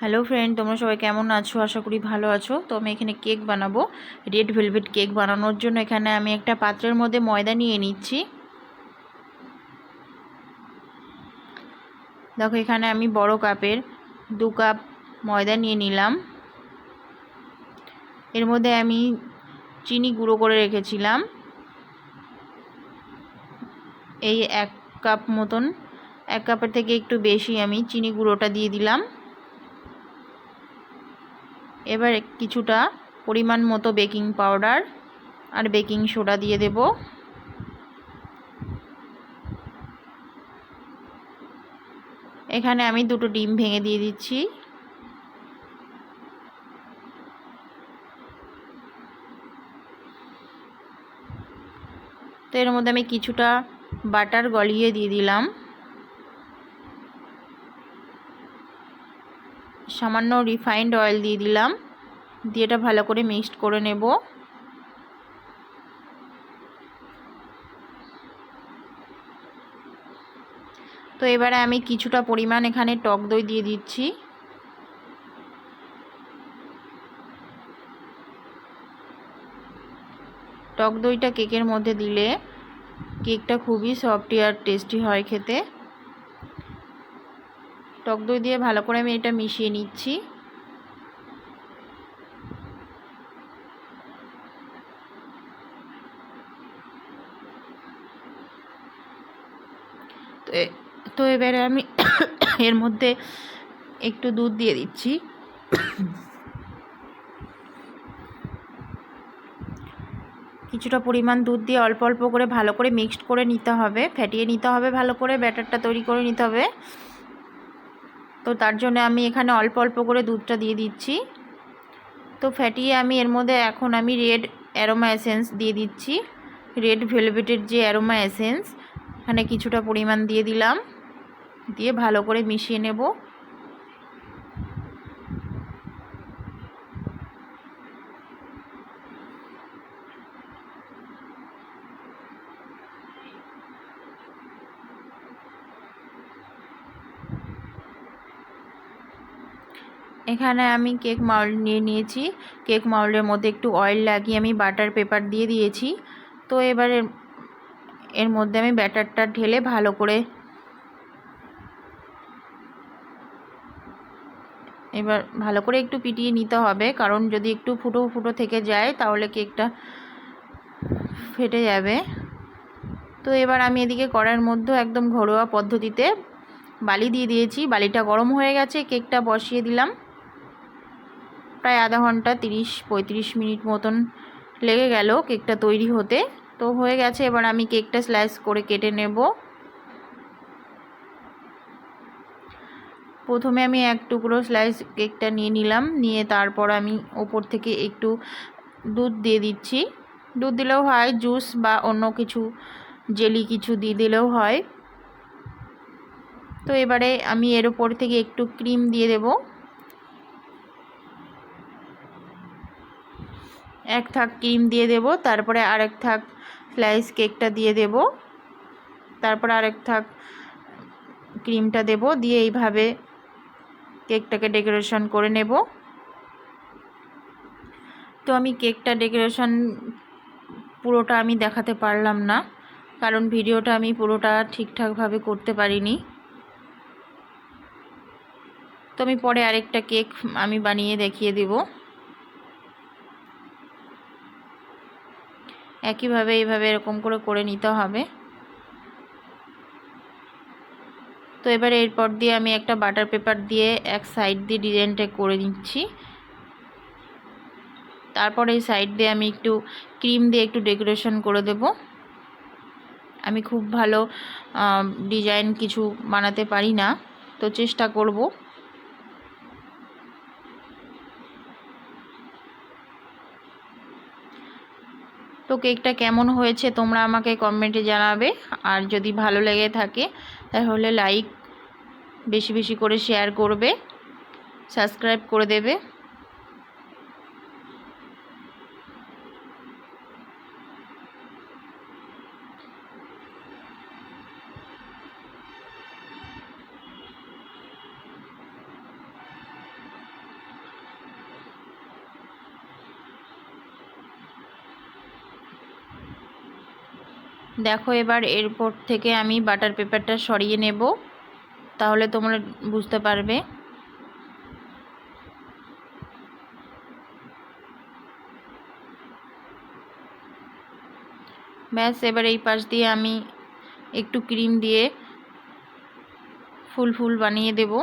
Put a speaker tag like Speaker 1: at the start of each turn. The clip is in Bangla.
Speaker 1: হ্যালো ফ্রেন্ড, তোমরা সবাই কেমন আছো? আশা করি ভালো আছো। তো আমি এখানে কেক বানাবো। রেড ভেলভেট কেক বানানোর জন্য এখানে আমি একটা পাত্রের মধ্যে ময়দা নিয়ে নিচ্ছি। দেখো, এখানে আমি বড় কাপের 2 কাপ ময়দা নিয়ে নিলাম। এর মধ্যে আমি চিনি গুঁড়ো করে রেখেছিলাম এই 1 কাপ মতন। 1 কাপের থেকে একটু বেশি আমি চিনি গুঁড়োটা দিয়ে দিলাম। এবার কিছুটা পরিমাণ মতো বেকিং পাউডার আর বেকিং সোডা দিয়ে দেব। এখানে আমি 2টো ডিম ভেঙে দিয়ে দিচ্ছি। তো এর মধ্যে আমি কিছুটা বাটার গলিয়ে দিয়ে দিলাম। সামান্য রিফাইন্ড অয়েল দিয়ে দিলাম। দিয়ে এটা ভালো করে মিক্সড করে নেব। তো এবারে আমি কিছুটা পরিমাণ এখানে টক দই দিয়ে দিচ্ছি। টক দইটা কেকের মধ্যে দিলে কেকটা খুবই সফট আর টেস্টি হয় খেতে। টক দই দিয়ে ভালো করে আমি এটা মিশিয়ে নিচ্ছি। তো এবারে আমি এর মধ্যে একটু দুধ দিয়ে দিচ্ছি। কিছুটা পরিমাণ দুধ দিয়ে অল্প অল্প করে ভালো করে মিক্সড করে নিতে হবে, ফেটিয়ে নিতে হবে, ভালো করে ব্যাটারটা তৈরি করে নিতে হবে। তো তার জন্য আমি এখানে অল্প অল্প করে দুধটা দিয়ে দিচ্ছি। তো ফেটিয়ে আমি এর মধ্যে এখন আমি রেড অ্যারোমা এসেন্স দিয়ে দিচ্ছি। রেড ভেলভেটের যে অ্যারোমা এসেন্স, এখানে কিছুটা পরিমাণ দিয়ে দিলাম। দিয়ে ভালো করে মিশিয়ে নেব। এখানে আমি কেক মাউল্ড নিয়ে নিয়েছি। কেক মাউল্ডের মধ্যে একটু অয়েল লাগিয়ে আমি বাটার পেপার দিয়ে দিয়েছি। তো এবারে এর মধ্যে আমি ব্যাটারটা ঢেলে ভালো করে একটু পিটিয়ে নিতে হবে, কারণ যদি একটু ফুটো ফুটো থেকে যায় তাহলে কেকটা ফেটে যাবে। তো এবার আমি এদিকে কড়াইয়ের মধ্যে একদম ঘরোয়া পদ্ধতিতে বালি দিয়ে দিয়েছি। বালিটা গরম হয়ে গেছে, কেকটা বসিয়ে দিলাম। প্রায় আধা ঘন্টা 30-35 মিনিট মতন লেগে গেল কেকটা তৈরি হতে। তো হয়ে গেছে। এবার আমি কেকটা স্লাইস করে কেটে নেব। প্রথমে আমি 1 টুকরো স্লাইস কেকটা নিয়ে নিলাম, নিয়ে তারপর আমি ওপর থেকে একটু দুধ দিয়ে দিচ্ছি। দুধ দিলেও হয়, জুস বা অন্য কিছু জেলি কিছু দিয়ে দিলেও হয়। তো এবারে আমি এর উপর থেকে একটু ক্রিম দিয়ে দেব। 1 থাক ক্রিম দিয়ে দেব, তারপরে আরেক থাক স্লাইস কেকটা দিয়ে দেব, তারপর আরেক থাক ক্রিমটা দেব। দিয়ে এইভাবে কেকটাকে ডেকোরেশন করে নেব। তো আমি কেকটা ডেকোরেশন পুরোটা আমি দেখাতে পারলাম না, কারণ ভিডিওটা আমি পুরোটা ঠিকঠাকভাবে করতে পারিনি। তো আমি পরে আরেকটা কেক আমি বানিয়ে দেখিয়ে দেব। একইভাবে এইভাবে এরকম করে নিতে হবে। তো এবারে এরপর দিয়ে আমি একটা বাটার পেপার দিয়ে এক সাইড দিয়ে ডিজাইনটা করে নিচ্ছি। তারপরে এই সাইড দিয়ে আমি একটু ক্রিম দিয়ে একটু ডেকোরেশন করে দেব। আমি খুব ভালো ডিজাইন কিছু বানাতে পারি না, তো চেষ্টা করব। তো কেকটা কেমন হয়েছে তোমরা আমাকে কমেন্টে জানাবে। আর যদি ভালো লেগে থাকে তাহলে লাইক বেশি বেশি করে শেয়ার করবে, সাবস্ক্রাইব করে দেবে। দেখো এবার এরপর থেকে আমি বাটার পেপারটা সরিয়ে নেব, তাহলে তোমরা বুঝতে পারবে। ব্যাস, এবার এই পাশ দিয়ে আমি একটু ক্রিম দিয়ে ফুল ফুল বানিয়ে দেব।